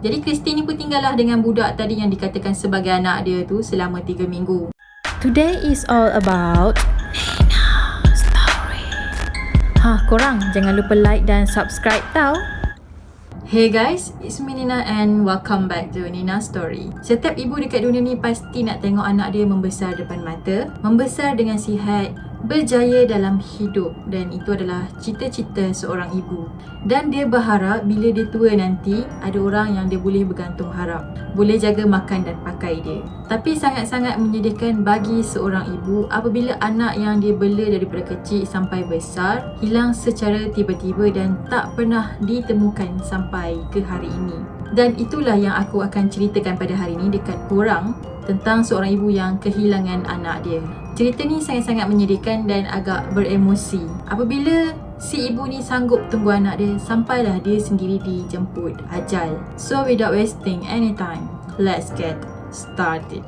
Jadi Christine ni pun tinggallah dengan budak tadi yang dikatakan sebagai anak dia tu selama 3 minggu. Today is all about Nina Story. Korang jangan lupa like dan subscribe tau. Hey guys, it's me Nina and welcome back to Nina Story. Setiap ibu dekat dunia ni pasti nak tengok anak dia membesar depan mata, membesar dengan sihat, berjaya dalam hidup, dan itu adalah cita-cita seorang ibu. Dan dia berharap bila dia tua nanti ada orang yang dia boleh bergantung harap, boleh jaga makan dan pakai dia. Tapi sangat-sangat menyedihkan bagi seorang ibu apabila anak yang dia bela daripada kecil sampai besar hilang secara tiba-tiba dan tak pernah ditemukan sampai ke hari ini. Dan itulah yang aku akan ceritakan pada hari ini dekat korang tentang seorang ibu yang kehilangan anak dia. Cerita ni sangat-sangat menyedihkan dan agak beremosi apabila si ibu ni sanggup tunggu anak dia sampailah dia sendiri dijemput ajal. So without wasting any time, let's get started.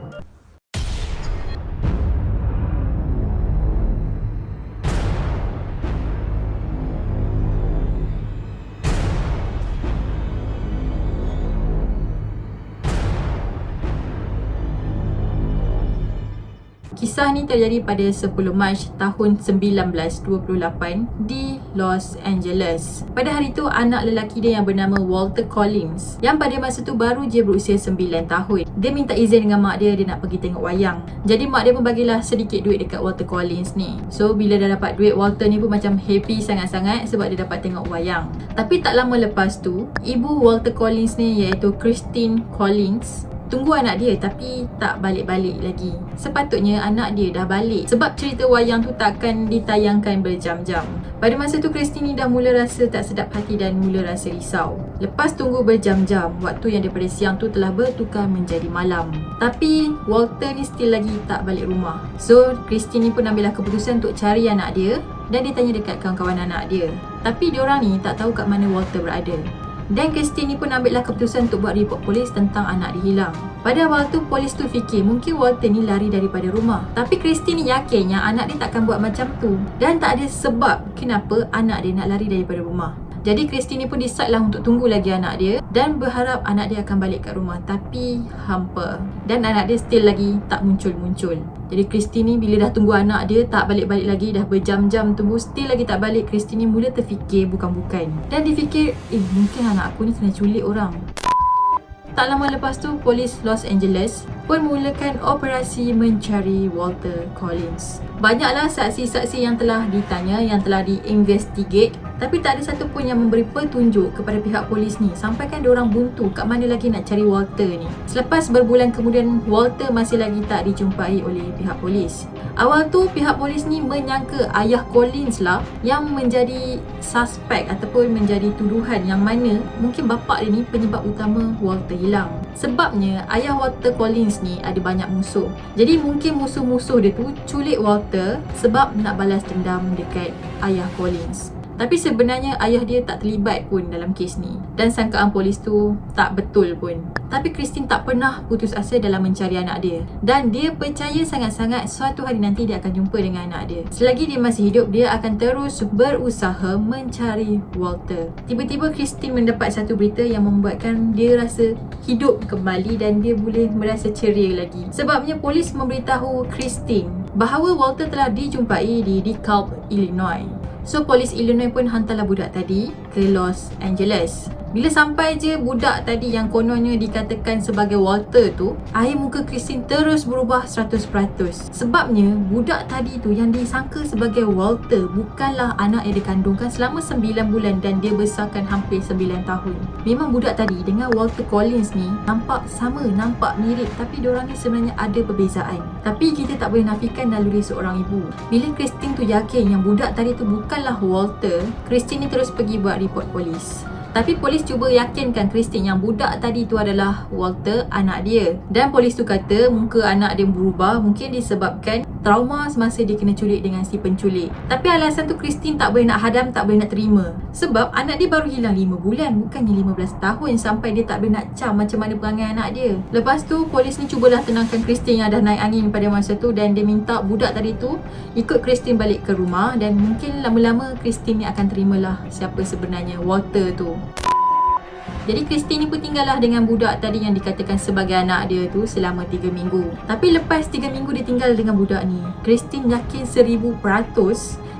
Kisah ni terjadi pada 10 Mac tahun 1928 di Los Angeles. Pada hari tu, anak lelaki dia yang bernama Walter Collins, yang pada masa tu baru je berusia 9 tahun. Dia minta izin dengan mak dia nak pergi tengok wayang. Jadi mak dia pun bagilah sedikit duit dekat Walter Collins ni. So bila dah dapat duit, Walter ni pun macam happy sangat-sangat sebab dia dapat tengok wayang. Tapi tak lama lepas tu, ibu Walter Collins ni iaitu Christine Collins tunggu anak dia tapi tak balik-balik lagi. Sepatutnya anak dia dah balik sebab cerita wayang tu takkan ditayangkan berjam-jam. Pada masa tu Christine ni dah mula rasa tak sedap hati dan mula rasa risau. Lepas tunggu berjam-jam, waktu yang daripada siang tu telah bertukar menjadi malam. Tapi Walter ni still lagi tak balik rumah. So Christine ni pun ambillah keputusan untuk cari anak dia dan dia tanya dekat kawan-kawan anak dia. Tapi diorang ni tak tahu kat mana Walter berada. Dan Christine ni pun ambillah keputusan untuk buat report polis tentang anak dia hilang. Pada awal tu polis tu fikir mungkin Walter ni lari daripada rumah. Tapi Christine ni yakin yang anak dia takkan buat macam tu. Dan tak ada sebab kenapa anak dia nak lari daripada rumah. Jadi Christine ni pun decide lah untuk tunggu lagi anak dia dan berharap anak dia akan balik kat rumah. Tapi hampa. Dan anak dia still lagi tak muncul-muncul. Jadi Christine ni bila dah tunggu anak dia tak balik-balik lagi, dah berjam-jam tunggu still lagi tak balik, Christine ni mula terfikir bukan-bukan. Dan dia fikir, mungkin anak aku ni kena culik orang. Tak lama lepas tu, polis Los Angeles pun mulakan operasi mencari Walter Collins. Banyaklah saksi-saksi yang telah ditanya, yang telah diinvestigate, tapi tak ada satu pun yang memberi petunjuk kepada pihak polis ni. Sampai kan diorang buntu kat mana lagi nak cari Walter ni. Selepas berbulan kemudian, Walter masih lagi tak dijumpai oleh pihak polis. Awal tu pihak polis ni menyangka ayah Collins lah yang menjadi suspek ataupun menjadi tuduhan, yang mana mungkin bapa dia ni penyebab utama Walter hilang. Sebabnya ayah Walter Collins ni ada banyak musuh. Jadi mungkin musuh-musuh dia tu culik Walter sebab nak balas dendam dekat ayah Collins. Tapi sebenarnya ayah dia tak terlibat pun dalam kes ni. Dan sangkaan polis tu tak betul pun. Tapi Christine tak pernah putus asa dalam mencari anak dia. Dan dia percaya sangat-sangat suatu hari nanti dia akan jumpa dengan anak dia. Selagi dia masih hidup, dia akan terus berusaha mencari Walter. Tiba-tiba Christine mendapat satu berita yang membuatkan dia rasa hidup kembali dan dia boleh merasa ceria lagi. Sebabnya polis memberitahu Christine bahawa Walter telah dijumpai di DeKalb, Illinois. So polis Illinois pun hantarlah budak tadi ke Los Angeles. Bila sampai je budak tadi yang kononnya dikatakan sebagai Walter tu, air muka Christine terus berubah 100%. Sebabnya budak tadi tu yang disangka sebagai Walter bukanlah anak yang dikandungkan selama 9 bulan dan dia besarkan hampir 9 tahun. Memang budak tadi dengan Walter Collins ni nampak sama, nampak mirip, tapi diorang ni sebenarnya ada perbezaan. Tapi kita tak boleh nafikan naluri seorang ibu. Bila Christine tu yakin yang budak tadi tu bukanlah Walter, Christine ni terus pergi buat report polis. Tapi polis cuba yakinkan Christine yang budak tadi tu adalah Walter, anak dia. Dan polis tu kata muka anak dia berubah mungkin disebabkan trauma semasa dia kena culik dengan si penculik. Tapi alasan tu Christine tak boleh nak hadam, tak boleh nak terima. Sebab anak dia baru hilang 5 bulan, bukannya 15 tahun sampai dia tak boleh nak cam macam mana perangai anak dia. Lepas tu polis ni cubalah tenangkan Christine yang dah naik angin pada masa tu dan dia minta budak tadi tu ikut Christine balik ke rumah dan mungkin lama-lama Christine ni akan terimalah siapa sebenarnya Walter tu. Jadi Christine ni pun tinggallah dengan budak tadi yang dikatakan sebagai anak dia tu selama 3 minggu. Tapi lepas 3 minggu dia tinggal dengan budak ni, Christine yakin 1000%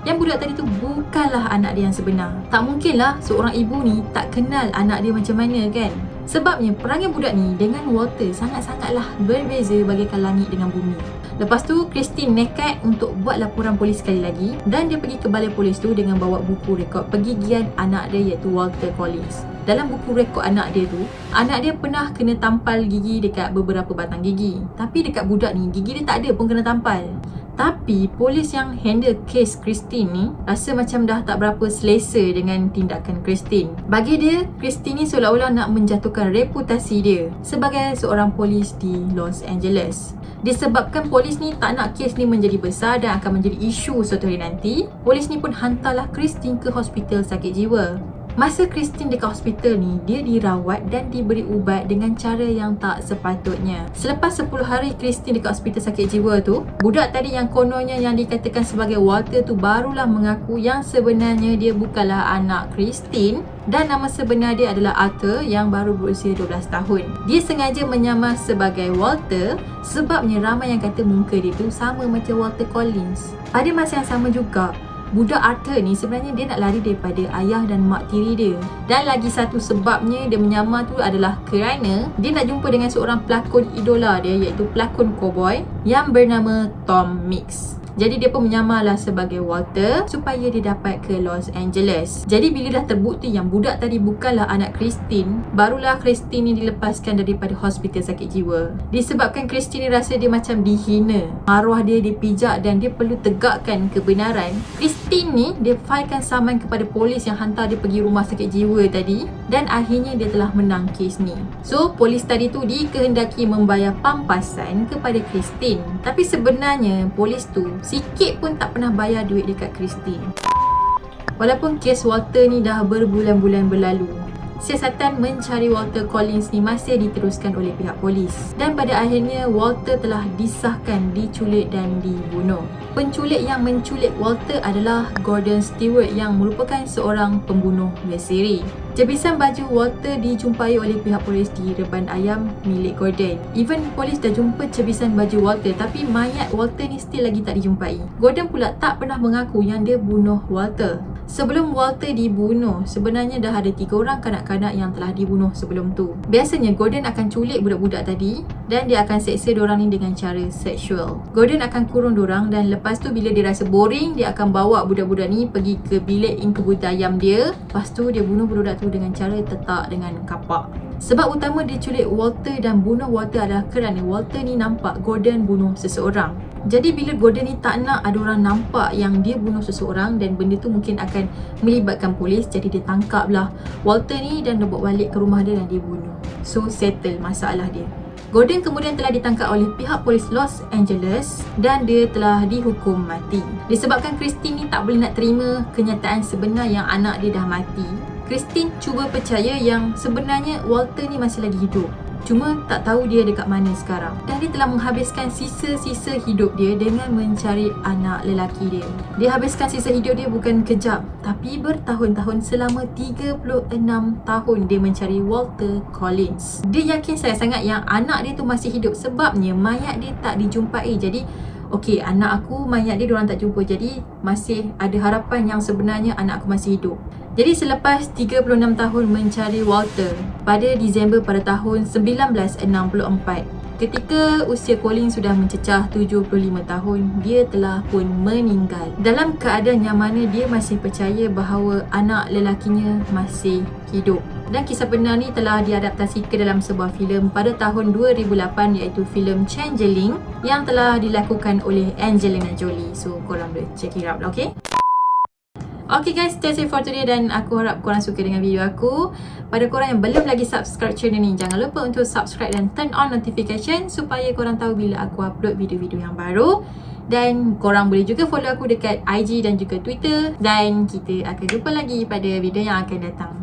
yang budak tadi tu bukanlah anak dia yang sebenar. Tak mungkinlah seorang ibu ni tak kenal anak dia macam mana kan. Sebabnya perangai budak ni dengan Walter sangat-sangatlah berbeza bagaikan langit dengan bumi. Lepas tu Christine nekat untuk buat laporan polis sekali lagi dan dia pergi ke balai polis tu dengan bawa buku rekod pergigian anak dia iaitu Walter Collins. Dalam buku rekod anak dia tu, anak dia pernah kena tampal gigi dekat beberapa batang gigi. Tapi dekat budak ni, gigi dia tak ada pun kena tampal. Tapi polis yang handle kes Christine ni rasa macam dah tak berapa selesa dengan tindakan Christine. Bagi dia, Christine ni seolah-olah nak menjatuhkan reputasi dia sebagai seorang polis di Los Angeles. Disebabkan polis ni tak nak kes ni menjadi besar dan akan menjadi isu suatu hari nanti, polis ni pun hantarlah Christine ke hospital sakit jiwa. Masa Christine dekat hospital ni, dia dirawat dan diberi ubat dengan cara yang tak sepatutnya. Selepas 10 hari Christine dekat hospital sakit jiwa tu, budak tadi yang kononnya yang dikatakan sebagai Walter tu barulah mengaku yang sebenarnya dia bukanlah anak Christine dan nama sebenar dia adalah Arthur yang baru berusia 12 tahun. Dia sengaja menyamar sebagai Walter sebabnya ramai yang kata muka dia tu sama macam Walter Collins. Pada masa yang sama juga, budak Arthur ni sebenarnya dia nak lari daripada ayah dan mak tiri dia. Dan lagi satu sebabnya dia menyamar tu adalah kerana dia nak jumpa dengan seorang pelakon idola dia iaitu pelakon cowboy yang bernama Tom Mix. Jadi dia pun menyamarlah sebagai Walter supaya dia dapat ke Los Angeles. Jadi bila dah terbukti yang budak tadi bukanlah anak Christine, barulah Christine ni dilepaskan daripada hospital sakit jiwa. Disebabkan Christine ni rasa dia macam dihina, maruah dia dipijak dan dia perlu tegakkan kebenaran. Christine ni dia filekan saman kepada polis yang hantar dia pergi rumah sakit jiwa tadi dan akhirnya dia telah menang kes ni. So polis tadi tu dikehendaki membayar pampasan kepada Christine. Tapi sebenarnya polis tu sikit pun tak pernah bayar duit dekat Christine. Walaupun kes Walter ni dah berbulan-bulan berlalu, siasatan mencari Walter Collins ni masih diteruskan oleh pihak polis. Dan pada akhirnya Walter telah disahkan diculik dan dibunuh. Penculik yang menculik Walter adalah Gordon Stewart yang merupakan seorang pembunuh berseri. Jepisan baju Walter dijumpai oleh pihak polis di reban ayam milik Gordon. Even polis dah jumpa jepisan baju Walter, tapi mayat Walter ni still lagi tak dijumpai. Gordon pula tak pernah mengaku yang dia bunuh Walter. Sebelum Walter dibunuh, sebenarnya dah ada 3 orang kanak-kanak yang telah dibunuh sebelum tu. Biasanya Gordon akan culik budak-budak tadi dan dia akan seksa diorang ni dengan cara seksual. Gordon akan kurung diorang dan lepas tu bila dia rasa boring, dia akan bawa budak-budak ni pergi ke bilik inkubus ayam dia. Lepas tu dia bunuh budak tu dengan cara tetak dengan kapak. Sebab utama dia culik Walter dan bunuh Walter adalah kerana Walter ni nampak Gordon bunuh seseorang. Jadi bila Gordon ni tak nak ada orang nampak yang dia bunuh seseorang dan benda tu mungkin akan melibatkan polis, jadi dia tangkaplah Walter ni dan dia bawa balik ke rumah dia dan dia bunuh. So settle masalah dia. Gordon kemudian telah ditangkap oleh pihak polis Los Angeles dan dia telah dihukum mati. Disebabkan Christine ni tak boleh nak terima kenyataan sebenar yang anak dia dah mati, Christine cuba percaya yang sebenarnya Walter ni masih lagi hidup. Cuma tak tahu dia dekat mana sekarang. Dan dia telah menghabiskan sisa-sisa hidup dia dengan mencari anak lelaki dia. Dia habiskan sisa hidup dia bukan kejap, tapi bertahun-tahun. Selama 36 tahun dia mencari Walter Collins. Dia yakin sangat-sangat yang anak dia tu masih hidup sebabnya mayat dia tak dijumpai. Jadi okey, anak aku mayat dia diorang tak jumpa. Jadi masih ada harapan yang sebenarnya anak aku masih hidup. Jadi selepas 36 tahun mencari Walter, pada Disember pada tahun 1964, ketika usia Collins sudah mencecah 75 tahun, dia telah pun meninggal. Dalam keadaan yang mana dia masih percaya bahawa anak lelakinya masih hidup. Dan kisah benar ni telah diadaptasi ke dalam sebuah filem pada tahun 2008 iaitu filem Changeling yang telah dilakukan oleh Angelina Jolie. So korang boleh check it out, okay? Okay guys, that's it for today dan aku harap korang suka dengan video aku. Pada korang yang belum lagi subscribe channel ni, jangan lupa untuk subscribe dan turn on notification supaya korang tahu bila aku upload video-video yang baru. Dan korang boleh juga follow aku dekat IG dan juga Twitter. Dan kita akan jumpa lagi pada video yang akan datang.